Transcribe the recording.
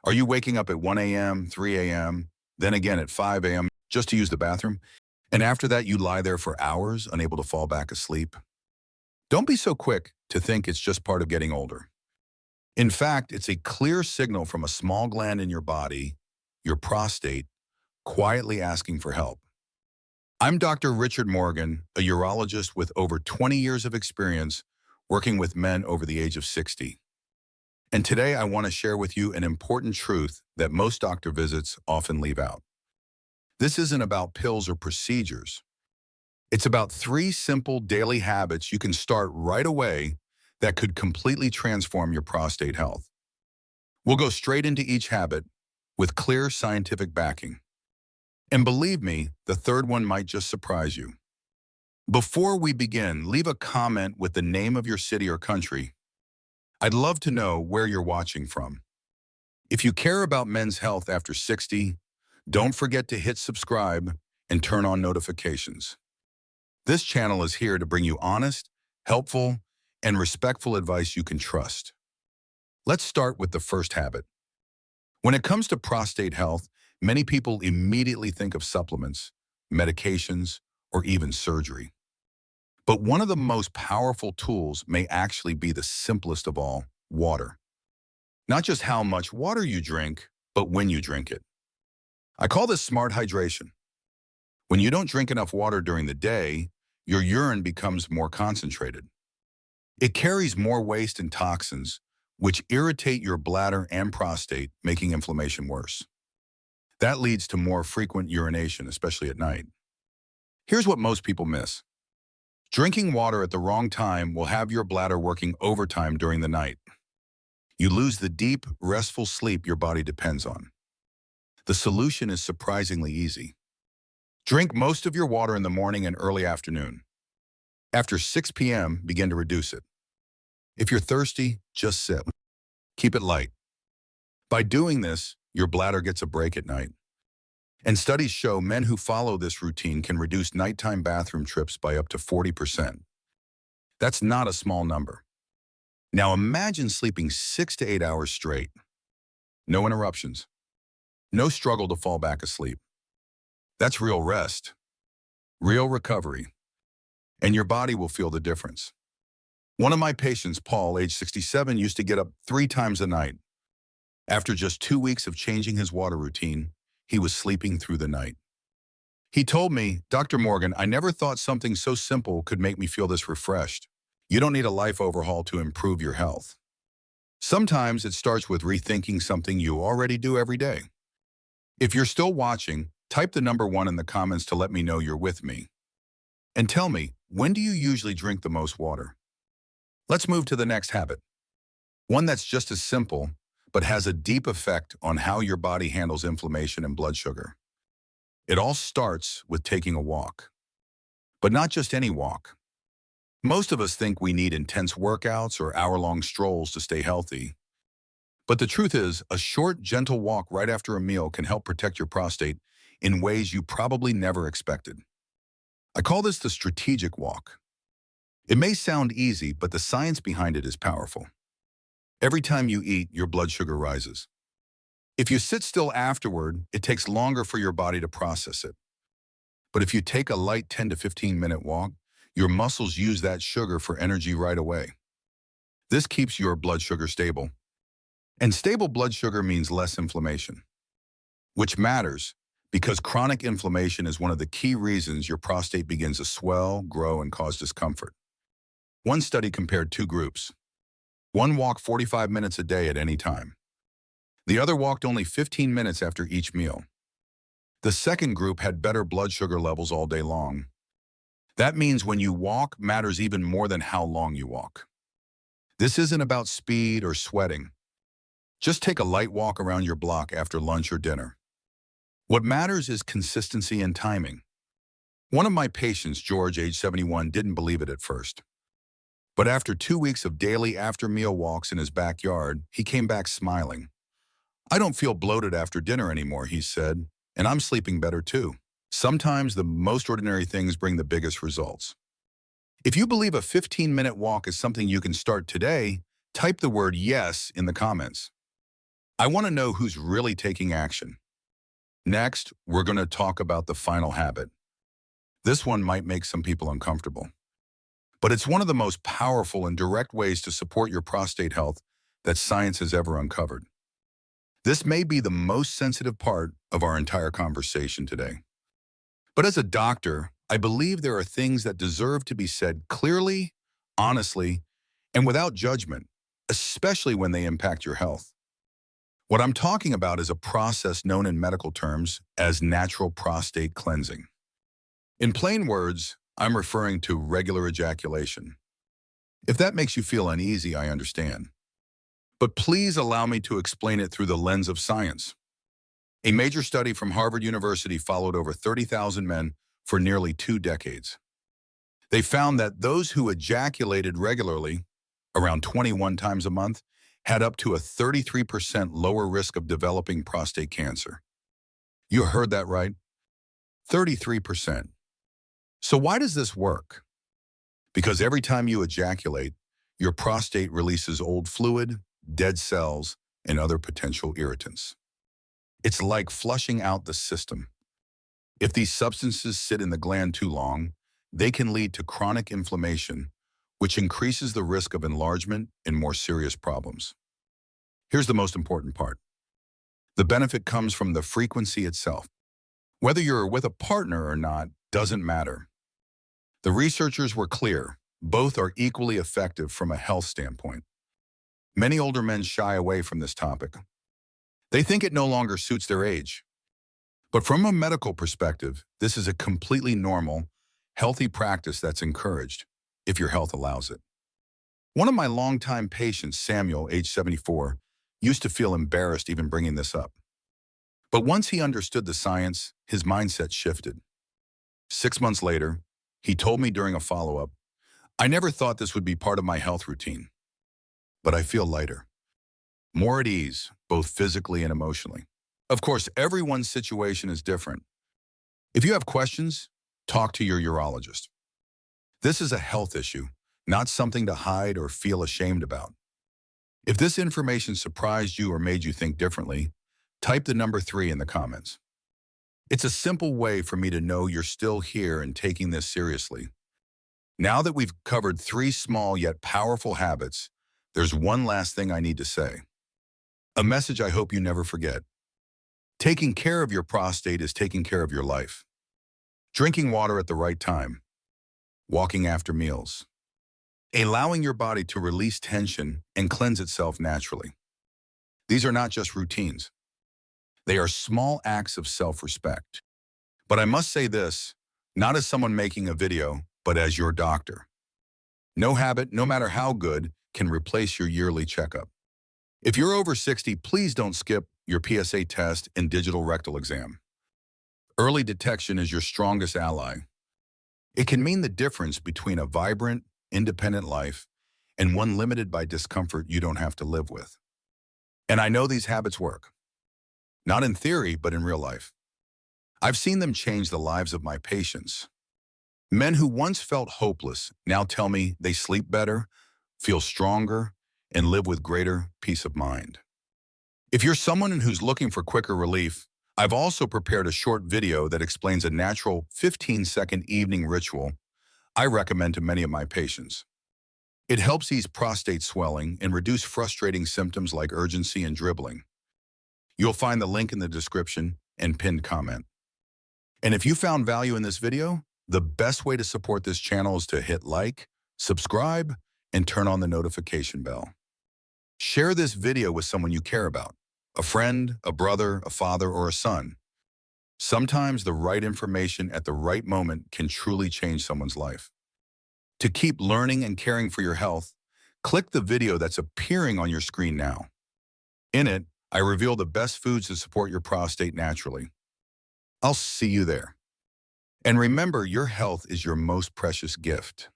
Are you waking up at 1 a.m., 3 a.m., then again at 5 a.m. just to use the bathroom? And after that, you lie there for hours, unable to fall back asleep? Don't be so quick to think it's just part of getting older. In fact, it's a clear signal from a small gland in your body, your prostate, quietly asking for help. I'm Dr. Richard Morgan, a urologist with over 20 years of experience working with men over the age of 60. And today I want to share with you an important truth that most doctor visits often leave out. This isn't about pills or procedures. It's about 3 simple daily habits you can start right away that could completely transform your prostate health. We'll go straight into each habit with clear scientific backing. And believe me, the third one might just surprise you. Before we begin, leave a comment with the name of your city or country. I'd love to know where you're watching from. If you care about men's health after 60, don't forget to hit subscribe and turn on notifications. This channel is here to bring you honest, helpful, and respectful advice you can trust. Let's start with the first habit. When it comes to prostate health, many people immediately think of supplements, medications, or even surgery. But one of the most powerful tools may actually be the simplest of all, water. Not just how much water you drink, but when you drink it. I call this smart hydration. When you don't drink enough water during the day, your urine becomes more concentrated. It carries more waste and toxins, which irritate your bladder and prostate, making inflammation worse. That leads to more frequent urination, especially at night. Here's what most people miss. Drinking water at the wrong time will have your bladder working overtime during the night. You lose the deep, restful sleep your body depends on. The solution is surprisingly easy. Drink most of your water in the morning and early afternoon. After 6 p.m., begin to reduce it. If you're thirsty, just sip. Keep it light. By doing this, your bladder gets a break at night. And studies show men who follow this routine can reduce nighttime bathroom trips by up to 40%. That's not a small number. Now imagine sleeping 6 to 8 hours straight. No interruptions. No struggle to fall back asleep. That's real rest. Real recovery. And your body will feel the difference. One of my patients, Paul, age 67, used to get up 3 times a night. After just 2 weeks of changing his water routine, he was sleeping through the night. He told me, "Dr. Morgan, I never thought something so simple could make me feel this refreshed. You don't need a life overhaul to improve your health." Sometimes it starts with rethinking something you already do every day. If you're still watching, type the number 1 in the comments to let me know you're with me. And tell me, when do you usually drink the most water? Let's move to the next habit. One that's just as simple, but has a deep effect on how your body handles inflammation and blood sugar. It all starts with taking a walk. But not just any walk. Most of us think we need intense workouts or hour-long strolls to stay healthy. But the truth is, a short, gentle walk right after a meal can help protect your prostate in ways you probably never expected. I call this the strategic walk. It may sound easy, but the science behind it is powerful. Every time you eat, your blood sugar rises. If you sit still afterward, it takes longer for your body to process it. But if you take a light 10 to 15-minute walk, your muscles use that sugar for energy right away. This keeps your blood sugar stable. And stable blood sugar means less inflammation, which matters because chronic inflammation is one of the key reasons your prostate begins to swell, grow, and cause discomfort. One study compared 2 groups. One walked 45 minutes a day at any time. The other walked only 15 minutes after each meal. The second group had better blood sugar levels all day long. That means when you walk matters even more than how long you walk. This isn't about speed or sweating. Just take a light walk around your block after lunch or dinner. What matters is consistency and timing. One of my patients, George, age 71, didn't believe it at first. But after 2 weeks of daily after-meal walks in his backyard, he came back smiling. "I don't feel bloated after dinner anymore," he said, "and I'm sleeping better too." Sometimes the most ordinary things bring the biggest results. If you believe a 15-minute walk is something you can start today, type the word "yes" in the comments. I want to know who's really taking action. Next, we're going to talk about the final habit. This one might make some people uncomfortable, but it's one of the most powerful and direct ways to support your prostate health that science has ever uncovered. This may be the most sensitive part of our entire conversation today. But as a doctor, I believe there are things that deserve to be said clearly, honestly, and without judgment, especially when they impact your health. What I'm talking about is a process known in medical terms as natural prostate cleansing. In plain words, I'm referring to regular ejaculation. If that makes you feel uneasy, I understand. But please allow me to explain it through the lens of science. A major study from Harvard University followed over 30,000 men for nearly 2 decades. They found that those who ejaculated regularly, around 21 times a month, had up to a 33% lower risk of developing prostate cancer. You heard that right? 33%. So why does this work? Because every time you ejaculate, your prostate releases old fluid, dead cells, and other potential irritants. It's like flushing out the system. If these substances sit in the gland too long, they can lead to chronic inflammation, which increases the risk of enlargement and more serious problems. Here's the most important part. The benefit comes from the frequency itself. Whether you're with a partner or not doesn't matter. The researchers were clear. Both are equally effective from a health standpoint. Many older men shy away from this topic. They think it no longer suits their age. But from a medical perspective, this is a completely normal, healthy practice that's encouraged, if your health allows it. One of my longtime patients, Samuel, age 74, used to feel embarrassed even bringing this up. But once he understood the science, his mindset shifted. 6 months later, he told me during a follow-up, "I never thought this would be part of my health routine, but I feel lighter, more at ease, both physically and emotionally." Of course, everyone's situation is different. If you have questions, talk to your urologist. This is a health issue, not something to hide or feel ashamed about. If this information surprised you or made you think differently, type the number 3 in the comments. It's a simple way for me to know you're still here and taking this seriously. Now that we've covered 3 small yet powerful habits, there's one last thing I need to say. A message I hope you never forget. Taking care of your prostate is taking care of your life. Drinking water at the right time. Walking after meals. Allowing your body to release tension and cleanse itself naturally. These are not just routines. They are small acts of self-respect. But I must say this, not as someone making a video, but as your doctor. No habit, no matter how good, can replace your yearly checkup. If you're over 60, please don't skip your PSA test and digital rectal exam. Early detection is your strongest ally. It can mean the difference between a vibrant, independent life and one limited by discomfort you don't have to live with. And I know these habits work. Not in theory, but in real life. I've seen them change the lives of my patients. Men who once felt hopeless now tell me they sleep better, feel stronger, and live with greater peace of mind. If you're someone who's looking for quicker relief, I've also prepared a short video that explains a natural 15-second evening ritual I recommend to many of my patients. It helps ease prostate swelling and reduce frustrating symptoms like urgency and dribbling. You'll find the link in the description and pinned comment. And if you found value in this video, the best way to support this channel is to hit like, subscribe, and turn on the notification bell. Share this video with someone you care about, a friend, a brother, a father, or a son. Sometimes the right information at the right moment can truly change someone's life. To keep learning and caring for your health, click the video that's appearing on your screen now. In it, I reveal the best foods to support your prostate naturally. I'll see you there. And remember, your health is your most precious gift.